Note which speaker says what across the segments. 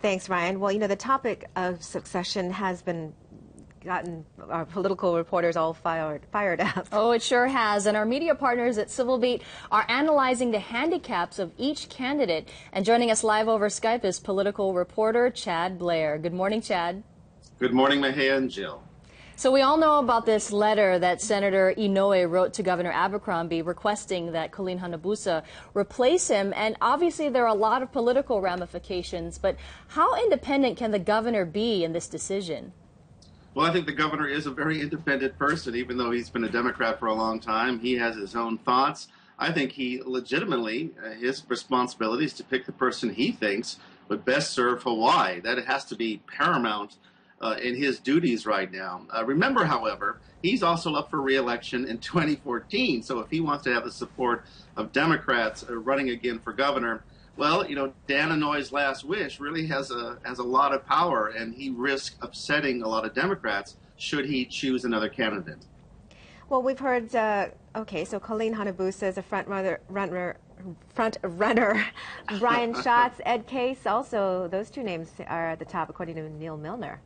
Speaker 1: Thanks, Ryan. Well, the topic of succession has gotten our political reporters all fired up.
Speaker 2: Oh, it sure has. And our media partners at Civil Beat are analyzing the handicaps of each candidate. And joining us live over Skype is political reporter Chad Blair. Good morning, Chad.
Speaker 3: Good morning, Mahia and Jill.
Speaker 2: So we all know about this letter that Senator Inouye wrote to Governor Abercrombie requesting that Colleen Hanabusa replace him. And obviously there are a lot of political ramifications. But how independent can the governor be in this decision?
Speaker 3: Well, I think the governor is a very independent person, even though he's been a Democrat for a long time. He has his own thoughts. I think he legitimately, his responsibility is to pick the person he thinks would best serve Hawaii. That has to be paramount in his duties right now. Remember, however, he's also up for re-election in 2014. So if he wants to have the support of Democrats running again for governor, well, Dan Inouye's last wish really has a lot of power, and he risks upsetting a lot of Democrats should he choose another candidate.
Speaker 1: Well, we've heard, okay, so Colleen Hanabusa is a front runner. Brian Schatz, Ed Case, also those two names are at the top, according to Neil Milner.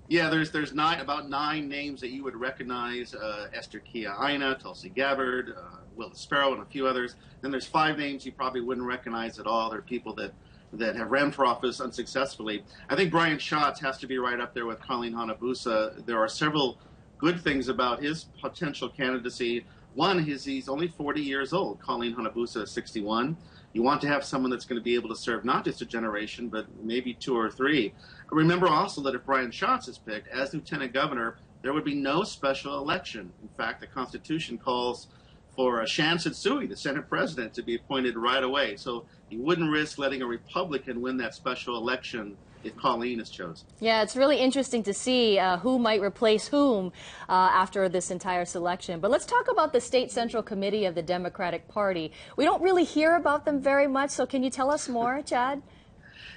Speaker 3: Yeah, there's about nine names that you would recognize: Esther Kia-Aina, Tulsi Gabbard, Will Sparrow, and a few others. Then there's 5 names you probably wouldn't recognize at all. They're people that have ran for office unsuccessfully. I think Brian Schatz has to be right up there with Colleen Hanabusa. There are several good things about his potential candidacy. One is he's only 40 years old. Colleen Hanabusa is 61. You want to have someone that's going to be able to serve not just a generation, but maybe 2 or 3. Remember also that if Brian Schatz is picked as lieutenant governor, there would be no special election. In fact, the Constitution calls for Shan Tsutsui, the Senate president, to be appointed right away. So he wouldn't risk letting a Republican win that special election if Colleen is chosen.
Speaker 2: Yeah, it's really interesting to see who might replace whom after this entire selection. But let's talk about the State Central Committee of the Democratic Party. We don't really hear about them very much, so can you tell us more, Chad?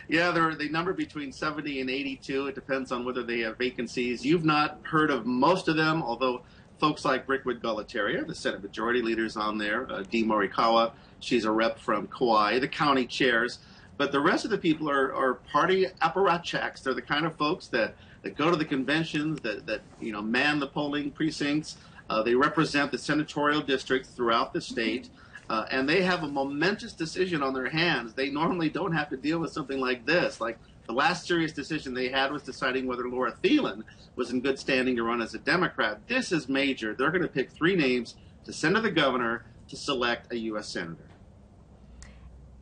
Speaker 3: Yeah, they number between 70 and 82. It depends on whether they have vacancies. You've not heard of most of them, although folks like Brickwood Gualteria, the Senate Majority Leader, is on there. Dee Morikawa, she's a rep from Kauai, the county chairs. But the rest of the people are party apparatchiks. They're the kind of folks that go to the conventions, that man the polling precincts. They represent the senatorial districts throughout the state. And they have a momentous decision on their hands. They normally don't have to deal with something like this. Like the last serious decision they had was deciding whether Laura Thielen was in good standing to run as a Democrat. This is major. They're going to pick 3 names to send to the governor to select a U.S. senator.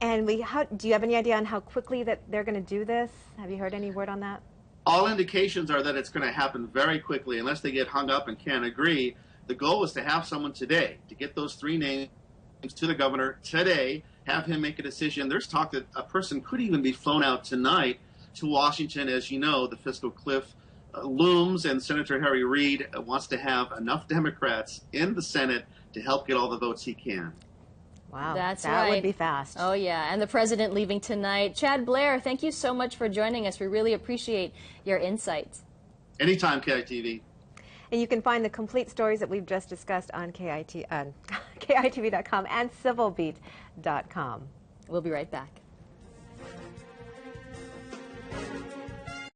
Speaker 1: And do you have any idea on how quickly that they're going to do this? Have you heard any word on that?
Speaker 3: All indications are that it's going to happen very quickly unless they get hung up and can't agree. The goal is to have someone today, to get those 3 names to the governor today, have him make a decision. There's talk that a person could even be flown out tonight to Washington. As you know, the fiscal cliff looms, and Senator Harry Reid wants to have enough Democrats in the Senate to help get all the votes he can.
Speaker 1: Wow,
Speaker 2: that
Speaker 1: would be fast.
Speaker 2: Oh, yeah, and the president leaving tonight. Chad Blair, thank you so much for joining us. We really appreciate your insights.
Speaker 3: Anytime, KITV.
Speaker 1: And you can find the complete stories that we've just discussed on KITV.com and civilbeat.com.
Speaker 2: We'll be right back.